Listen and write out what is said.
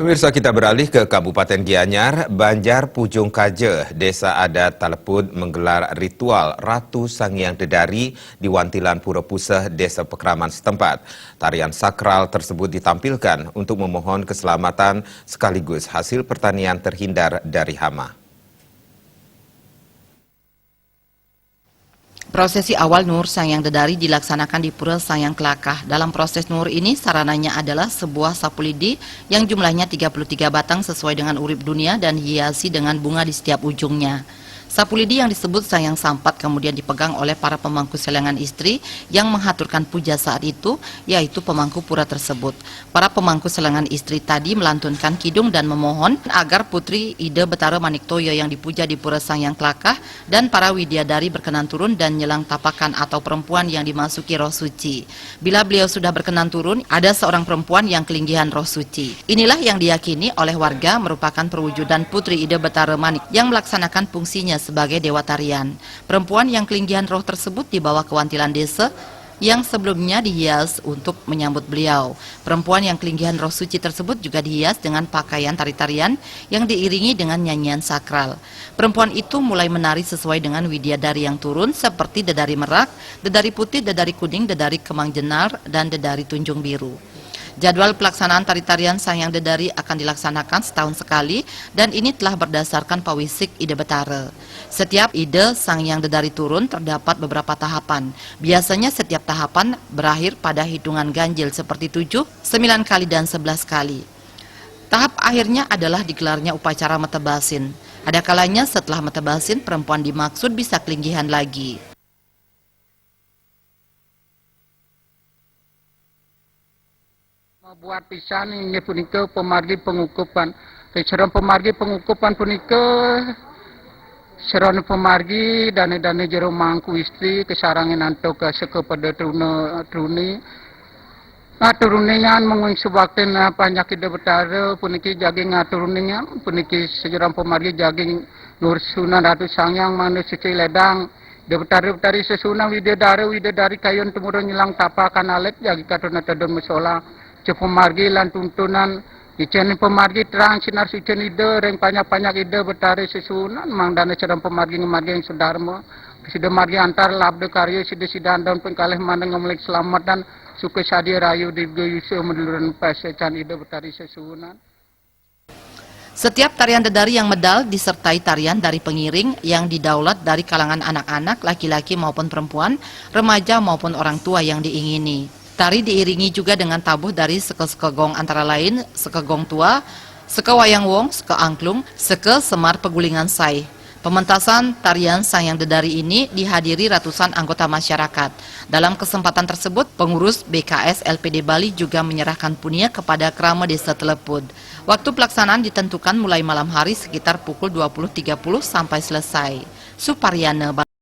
Pemirsa, kita beralih ke Kabupaten Gianyar. Banjar Pujung Kaje, Desa Adat Talepud menggelar ritual Ratu Sanghyang Dedari di Wantilan Pura Puseh, Desa Pekraman setempat. Tarian sakral tersebut ditampilkan untuk memohon keselamatan sekaligus hasil pertanian terhindar dari hama. Prosesi awal Nur Sanghyang Dedari dilaksanakan di Pura Sanghyang Kelakah. Dalam proses Nur ini sarananya adalah sebuah sapu lidi yang jumlahnya 33 batang sesuai dengan urip dunia dan hiasi dengan bunga di setiap ujungnya. Sapu lidi yang disebut Sanghyang Sampat kemudian dipegang oleh para pemangku selengan istri yang menghaturkan puja saat itu, yaitu pemangku pura tersebut. Para pemangku selengan istri tadi melantunkan kidung dan memohon agar Putri Ida Betara Maniktoyo yang dipuja di Pura Sanghyang Kelakah dan para widadari berkenan turun dan nyelang tapakan atau perempuan yang dimasuki roh suci. Bila beliau sudah berkenan turun, ada seorang perempuan yang kelinggihan roh suci. Inilah yang diyakini oleh warga merupakan perwujudan Putri Ida Betara Manik yang melaksanakan fungsinya sebagai dewa tarian. Perempuan yang kelinggihan roh tersebut dibawa ke Wantilan Desa yang sebelumnya dihias untuk menyambut beliau. Perempuan yang kelinggihan roh suci tersebut juga dihias dengan pakaian tari-tarian yang diiringi dengan nyanyian sakral. Perempuan itu mulai menari sesuai dengan widadari yang turun seperti Dedari Merak, Dedari Putih, Dedari Kuning, Dedari Kemang Jenar, dan Dedari Tunjung Biru. Jadwal pelaksanaan tari-tarian Sanghyang Dedari akan dilaksanakan setahun sekali dan ini telah berdasarkan pawisik Ida Betara. Setiap Ida Sanghyang Dedari turun terdapat beberapa tahapan. Biasanya setiap tahapan berakhir pada hitungan ganjil seperti 7, 9 kali dan 11 kali. Tahap akhirnya adalah digelarnya upacara metebasin. Ada kalanya setelah metebasin perempuan dimaksud bisa kelinggihan lagi. Buat pisan ini punika pemargi pengukupan. Seron pemargi pengukupan punika seron pemargi dana-dana jero mangku istri kesarangin anto ke sekepada truni. Ngaturuningan mengun sebakten panjak Ida Betara puniki jaging ngaturuningan puniki sejeron pemargi jaging Nur Sunan Ratu Sanghyang manu suci ledang. Ida Betara sesunang widadari kayon tumurun nyilang tapakan alet jagi katuna tadon musola. Pemargi lan tuntunan ijen pemargi terang sinar sucen ide reng panyak ide Betara sesunan mang dana cerang pemargi ngemargi yang sudarma sida margi antar labde karya sida dan pengkalih mandeng ngemelik selamat dan suka sadi rayu di gayuse menuluran pasecan ide Betara sesunan. Setiap tarian dedari yang medal disertai tarian dari pengiring yang didaulat dari kalangan anak-anak, laki-laki maupun perempuan, remaja maupun orang tua yang diingini. Tari diiringi juga dengan tabuh dari seke-seke gong antara lain seke gong tua, seke wayang wong, seke angklung, seke semar pegulingan sai. Pementasan tarian Sanghyang Dedari ini dihadiri ratusan anggota masyarakat. Dalam kesempatan tersebut, pengurus BKS LPD Bali juga menyerahkan punia kepada Krama Desa Talepud. Waktu pelaksanaan ditentukan mulai malam hari sekitar pukul 20.30 sampai selesai. Suparyana